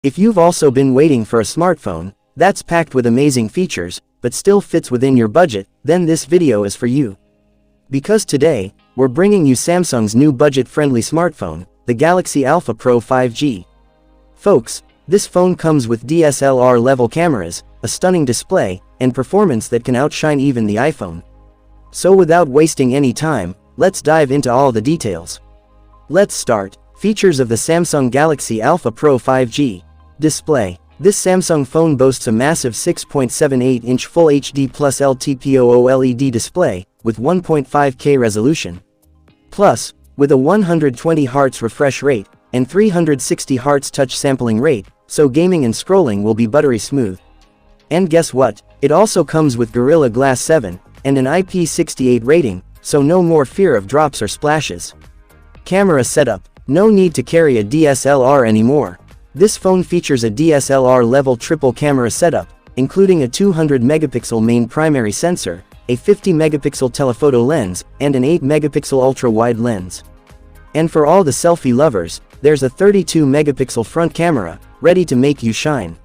If you've also been waiting for a smartphone that's packed with amazing features, but still fits within your budget, then this video is for you. Because today, we're bringing you Samsung's new budget-friendly smartphone, the Galaxy Alpha Pro 5G. Folks, this phone comes with DSLR-level cameras, a stunning display, and performance that can outshine even the iPhone. So without wasting any time, let's dive into all the details. Let's start. Features of the Samsung Galaxy Alpha Pro 5G. Display. This Samsung phone boasts a massive 6.78-inch Full HD Plus LTPO OLED display, with 1.5K resolution. Plus, with a 120 Hz refresh rate, and 360 Hz touch sampling rate, so gaming and scrolling will be buttery smooth. And guess what? It also comes with Gorilla Glass 7, and an IP68 rating, so no more fear of drops or splashes. Camera setup. No need to carry a DSLR anymore. This phone features a DSLR-level triple camera setup, including a 200-megapixel main primary sensor, a 50-megapixel telephoto lens, and an 8-megapixel ultra-wide lens. And for all the selfie lovers, there's a 32-megapixel front camera, ready to make you shine.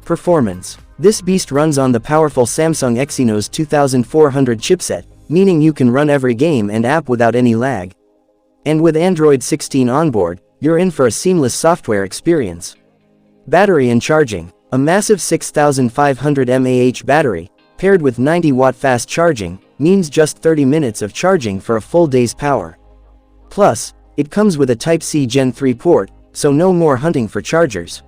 Performance. This beast runs on the powerful Samsung Exynos 2400 chipset, meaning you can run every game and app without any lag. And with Android 16 onboard, you're in for a seamless software experience. Battery and charging. A massive 6500 mAh battery, paired with 90-watt fast charging, means just 30 minutes of charging for a full day's power. Plus, it comes with a Type-C Gen 3 port, so no more hunting for chargers.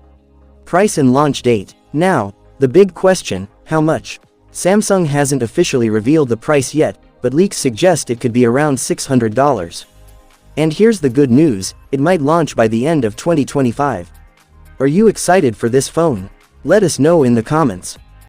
Price and launch date. Now, the big question, how much? Samsung hasn't officially revealed the price yet, but leaks suggest it could be around $600. And here's the good news, it might launch by the end of 2025. Are you excited for this phone? Let us know in the comments.